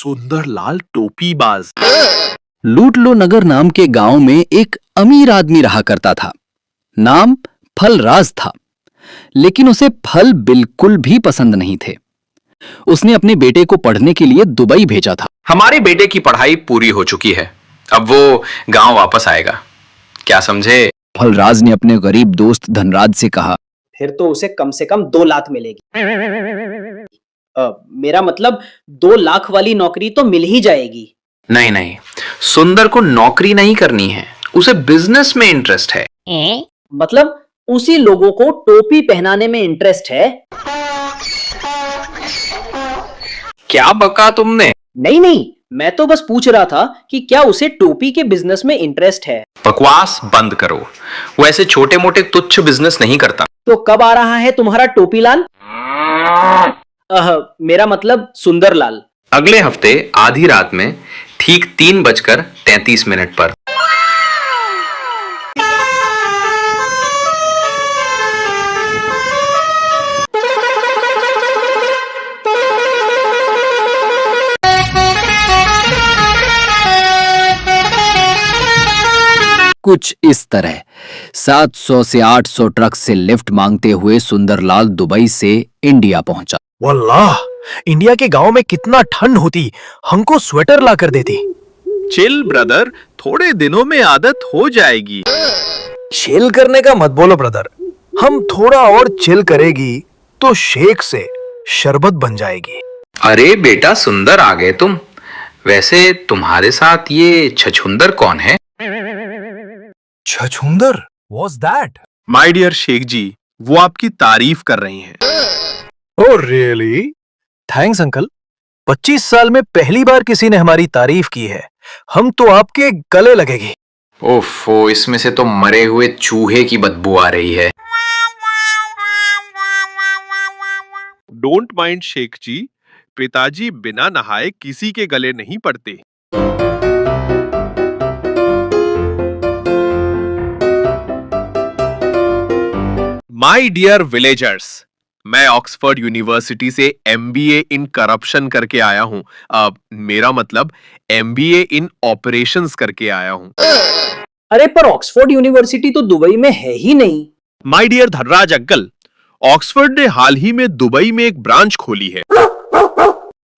सुंदरलाल टोपीबाज। लूटलो नगर नाम के गांव में एक अमीर आदमी रहा करता था। नाम फलराज था, लेकिन उसे फल बिल्कुल भी पसंद नहीं थे। उसने अपने बेटे को पढ़ने के लिए दुबई भेजा था। हमारे बेटे की पढ़ाई पूरी हो चुकी है, अब वो गांव वापस आएगा, क्या समझे? फलराज ने अपने गरीब दोस्त धनराज से कहा, फिर तो उसे कम से कम 2 लाख मिलेगी। मेरा मतलब 2 लाख वाली नौकरी तो मिल ही जाएगी। नहीं नहीं, सुंदर को नौकरी नहीं करनी है, उसे बिजनेस में इंटरेस्ट है। मतलब उसी लोगों को टोपी पहनाने में इंटरेस्ट है। क्या बका तुमने? नहीं नहीं, मैं तो बस पूछ रहा था कि क्या उसे टोपी के बिजनेस में इंटरेस्ट है। बकवास बंद करो, वो ऐसे छोटे मोटे तुच्छ बिजनेस नहीं करता। तो कब आ रहा है तुम्हारा टोपीलाल? मेरा मतलब सुंदरलाल। अगले हफ्ते आधी रात में ठीक 3:33 पर। कुछ इस तरह 700 से 800 ट्रक से लिफ्ट मांगते हुए सुंदरलाल दुबई से इंडिया पहुंचा। वल्लाह, इंडिया के गांव में कितना ठंड होती, हमको स्वेटर ला कर देती। चिल ब्रदर, थोड़े दिनों में आदत हो जाएगी। चिल करने का मत बोलो ब्रदर, हम थोड़ा और चिल करेगी तो शेख से शरबत बन जाएगी। अरे बेटा सुंदर, आ गए तुम। वैसे तुम्हारे साथ ये छछुंदर कौन है? छछुंदर? What's that? My dear Sheikh ji, वो आपकी तारीफ कर रही हैं। Oh really? Thanks uncle. 25 साल में पहली बार किसी ने हमारी तारीफ की है। हम तो आपके गले लगेगी। ओफो, इसमें से तो मरे हुए चूहे की बदबू आ रही है। डोंट माइंड शेख जी, पिताजी बिना नहाए किसी के गले नहीं पड़ते। माय डियर विलेजर्स, मैं ऑक्सफोर्ड यूनिवर्सिटी से MBA इन करप्शन करके आया हूं। मेरा मतलब MBA इन ऑपरेशंस करके आया हूं। अरे पर ऑक्सफोर्ड यूनिवर्सिटी तो दुबई में है ही नहीं। My dear Dhanraj uncle, Oxford ने हाल ही में दुबई में एक ब्रांच खोली है।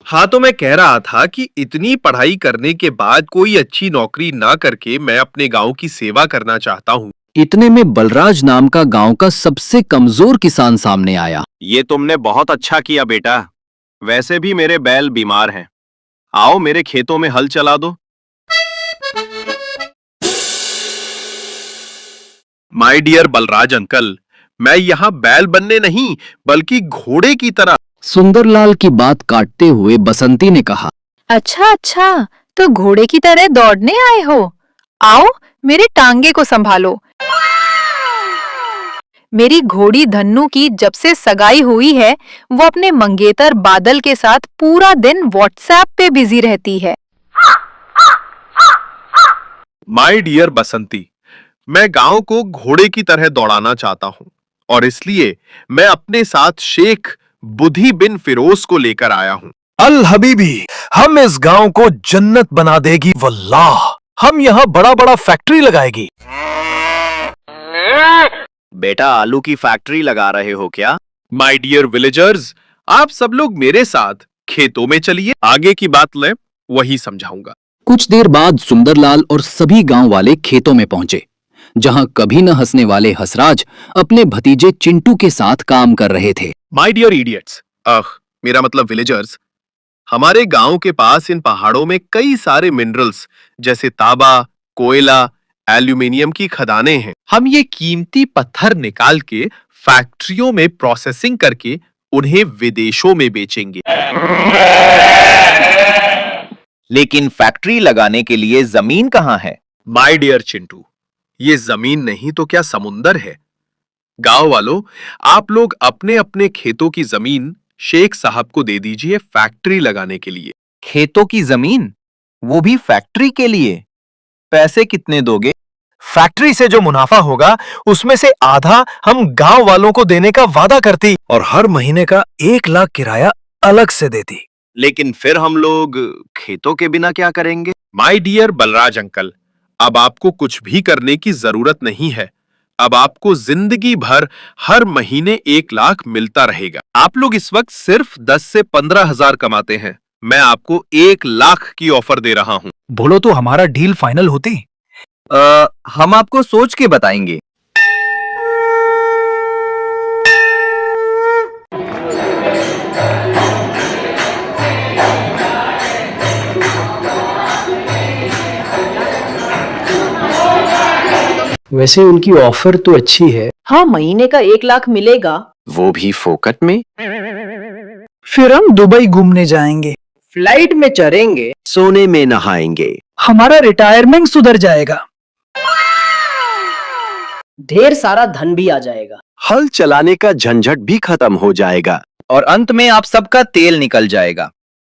हाँ, तो मैं कह रहा था कि इतनी पढ़ाई करने के बाद कोई अच्छी नौकरी ना करके मैं अपने गांव की सेवा करना चाहता हूँ। इतने में बलराज नाम का गांव का सबसे कमजोर किसान सामने आया। ये तुमने बहुत अच्छा किया बेटा, वैसे भी मेरे बैल बीमार हैं, आओ मेरे खेतों में हल चला दो। माय डियर बलराज अंकल, मैं यहाँ बैल बनने नहीं बल्कि घोड़े की तरह। सुंदरलाल की बात काटते हुए बसंती ने कहा, अच्छा अच्छा, तो घोड़े की तरह दौड़ने आए हो? आओ मेरे टांगे को संभालो। मेरी घोड़ी धन्नू की जब से सगाई हुई है, वो अपने मंगेतर बादल के साथ पूरा दिन व्हाट्सएप पे बिजी रहती है। माय डियर बसंती, मैं गांव को घोड़े की तरह दौड़ाना चाहता हूं और इसलिए मैं अपने साथ शेख बुधी बिन फिरोज को लेकर आया हूं। अल हबीबी, हम इस गांव को जन्नत बना देगी वल्लाह। हम यहाँ बड़ा बड़ा फैक्ट्री लगाएगी। बेटा आलू की फैक्ट्री लगा रहे हो क्या? माय डियर विलेजर्स, आप सब लोग मेरे साथ खेतों में चलिए, आगे की बात मैं वही समझाऊंगा। कुछ देर बाद सुंदरलाल और सभी गांव वाले खेतों में पहुंचे, जहां कभी न हंसने वाले हंसराज अपने भतीजे चिंटू के साथ काम कर रहे थे। माय डियर इडियट्स, मेरा मतलब विलेजर्स, हमारे गांव के पास इन पहाड़ों में कई सारे मिनरल्स जैसे तांबा, कोयला, एल्यूमिनियम की खदानें हैं। हम ये कीमती पत्थर निकाल के फैक्ट्रियों में प्रोसेसिंग करके उन्हें विदेशों में बेचेंगे। लेकिन फैक्ट्री लगाने के लिए जमीन कहाँ है? माय डियर चिंटू, ये जमीन नहीं तो क्या समुंदर है। गांव वालों, आप लोग अपने अपने खेतों की जमीन शेख साहब को दे दीजिए फैक्ट्री लगाने के लिए। खेतों की जमीन, वो भी फैक्ट्री के लिए? पैसे कितने दोगे? फैक्ट्री से जो मुनाफा होगा उसमें से आधा हम गांव वालों को देने का वादा करती और हर महीने का 1 लाख किराया अलग से देती। लेकिन फिर हम लोग खेतों के बिना क्या करेंगे? माय डियर बलराज अंकल, अब आपको कुछ भी करने की जरूरत नहीं है। अब आपको जिंदगी भर हर महीने 1 लाख मिलता रहेगा। आप लोग इस वक्त सिर्फ 10 से 15 हजार कमाते हैं। मैं आपको 1 लाख की ऑफर दे रहा हूं। बोलो तो हमारा डील फाइनल होती। हम आपको सोच के बताएंगे। वैसे उनकी ऑफर तो अच्छी है। हाँ, महीने का 1 लाख मिलेगा। वो भी फोकट में। फिर हम दुबई घूमने जाएंगे, फ्लाइट में चढ़ेंगे। सोने में नहाएंगे। हमारा रिटायरमेंट सुधर जाएगा। ढेर सारा धन भी आ जाएगा। हल चलाने का झंझट भी खत्म हो जाएगा। और अंत में आप सबका तेल निकल जाएगा।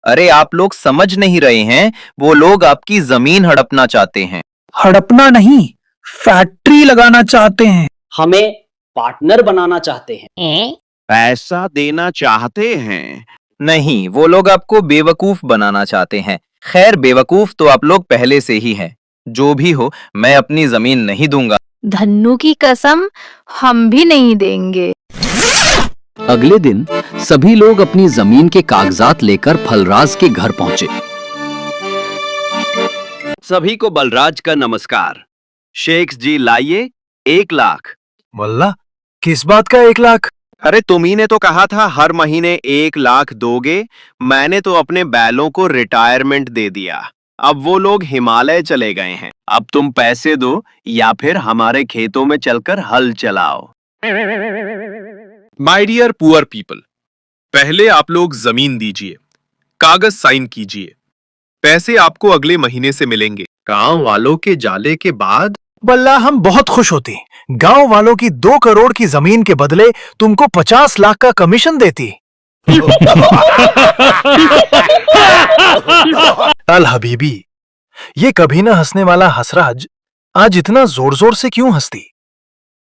अरे आप लोग समझ नहीं रहे हैं, वो लोग आपकी जमीन हड़पना चाहते हैं। हड़पना नहीं, फैक्ट्री लगाना चाहते हैं। हमें पार्टनर बनाना चाहते हैं। पैसा देना चाहते हैं। नहीं, वो लोग आपको बेवकूफ बनाना चाहते हैं। खैर, बेवकूफ तो आप लोग पहले से ही हैं। जो भी हो, मैं अपनी जमीन नहीं दूंगा। धन्नू की कसम, हम भी नहीं देंगे। अगले दिन सभी लोग अपनी जमीन के कागजात लेकर फलराज के घर पहुंचे। सभी को बलराज का नमस्कार। शेख जी लाइए 1 लाख। वल्ला, किस बात का 1 लाख? अरे तुम्ही ने तो कहा था हर महीने 1 लाख दोगे। मैंने तो अपने बैलों को रिटायरमेंट दे दिया। अब वो लोग हिमालय चले गए हैं। अब तुम पैसे दो या फिर हमारे खेतों में चलकर हल चलाओ। माय डियर पुअर पीपल, पहले आप लोग जमीन दीजिए, कागज साइन कीजिए। पैसे आपको अगले महीने से मिलेंगे। गांव वालों के जाले के बाद वल्ला, हम बहुत खुश होती। गांव वालों की 2 करोड़ की जमीन के बदले तुमको 50 लाख का कमीशन देती। अल हबीबी, ये कभी ना हंसने वाला हसराज आज इतना जोर जोर से क्यों हंसती?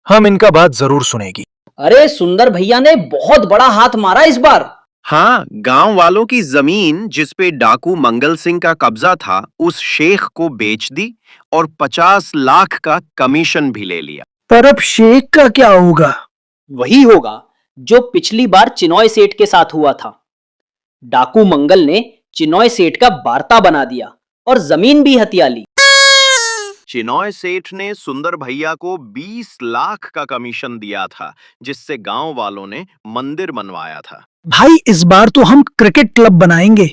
हम इनका बात जरूर सुनेगी। अरे सुंदर भैया ने बहुत बड़ा हाथ मारा इस बार। हाँ, गांव वालों की जमीन जिस पे डाकू मंगल सिंह का कब्जा था, उस शेख को बेच दी और 50 लाख का कमीशन भी ले लिया। पर अब शेख का क्या होगा? वही होगा जो पिछली बार चिनॉय सेठ के साथ हुआ था। डाकू मंगल ने चिनॉय सेठ का बारता बना दिया और जमीन भी हथिया ली। चिनॉय सेठ ने सुंदर भैया को 20 लाख का कमीशन दिया था, जिससे गांव वालों ने मंदिर बनवाया था। भाई, इस बार तो हम क्रिकेट क्लब बनाएंगे।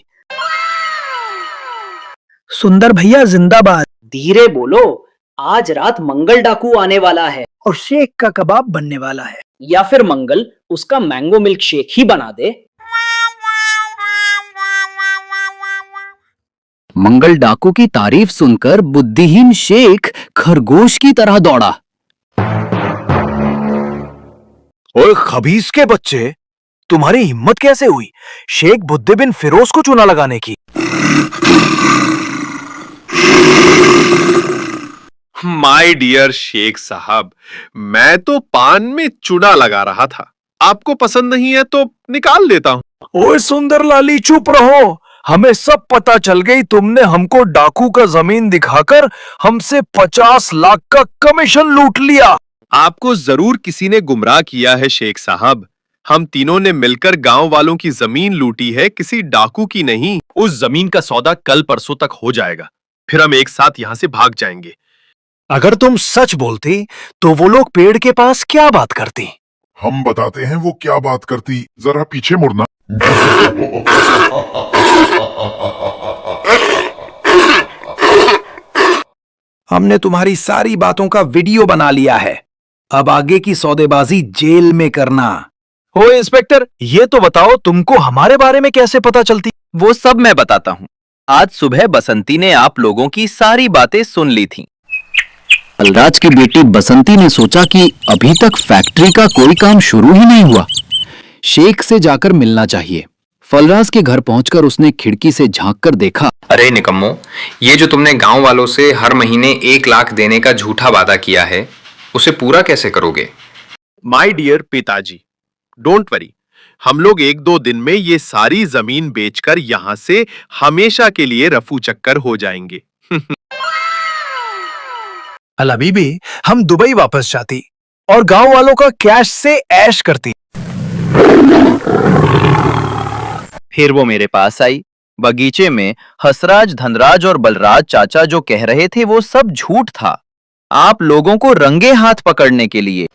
सुंदर भैया जिंदाबाद। धीरे बोलो, आज रात मंगल डाकू आने वाला है। और शेख का कबाब बनने वाला है। या फिर मंगल उसका मैंगो मिल्क शेक ही बना दे। मंगल डाकू की तारीफ सुनकर बुद्धिहीन शेख खरगोश की तरह दौड़ा। ओए खबीस के बच्चे, तुम्हारी हिम्मत कैसे हुई शेख बुद्दे बिन फिरोज को चूना लगाने की? माय डियर शेख साहब, मैं तो पान में चूना लगा रहा था। आपको पसंद नहीं है तो निकाल देता हूं। ओए सुंदर लाली, चुप रहो। हमें सब पता चल गई, तुमने हमको डाकू का जमीन दिखाकर हमसे 50 लाख का कमीशन लूट लिया। आपको जरूर किसी ने गुमराह किया है शेख साहब। हम तीनों ने मिलकर गांव वालों की जमीन लूटी है, किसी डाकू की नहीं। उस जमीन का सौदा कल परसों तक हो जाएगा, फिर हम एक साथ यहां से भाग जाएंगे। अगर तुम सच बोलती तो वो लोग पेड़ के पास क्या बात करती? हम बताते हैं वो क्या बात करती, जरा पीछे मुड़ना। हमने तुम्हारी सारी बातों का वीडियो बना लिया है। अब आगे की सौदेबाजी जेल में करना। ओ इंस्पेक्टर, ये तो बताओ तुमको हमारे बारे में कैसे पता चलती? वो सब मैं बताता हूँ। आज सुबह बसंती ने आप लोगों की सारी बातें सुन ली थीं। फलराज की बेटी बसंती ने सोचा कि अभी तक फैक्ट्री का कोई काम शुरू ही नहीं हुआ, शेख से जाकर मिलना चाहिए। फलराज के घर पहुंचकर उसने खिड़की से झांककर देखा। अरे निकम्मो, ये जो तुमने गांव वालों से हर महीने 1 लाख देने का झूठा वादा किया है, उसे पूरा कैसे करोगे? माय डियर पिताजी, डोंट वरी, हम लोग 1-2 दिन में ये सारी जमीन बेचकर यहाँ से हमेशा के लिए रफू चक्कर हो जाएंगे। अला बीबी, हम दुबई वापस जाती और गांव वालों का कैश से ऐश करती। फिर वो मेरे पास आई। बगीचे में हसराज, धनराज और बलराज चाचा जो कह रहे थे वो सब झूठ था, आप लोगों को रंगे हाथ पकड़ने के लिए।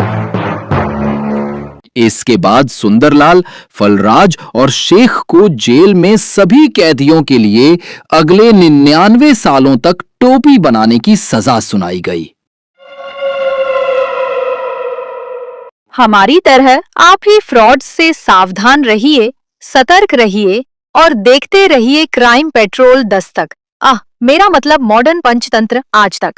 इसके बाद सुंदरलाल, फलराज और शेख को जेल में सभी कैदियों के लिए अगले 99 सालों तक टोपी बनाने की सजा सुनाई गई। हमारी तरह आप भी फ्रॉड से सावधान रहिए, सतर्क रहिए और देखते रहिए क्राइम पेट्रोल दस्तक। मेरा मतलब मॉडर्न पंचतंत्र आज तक।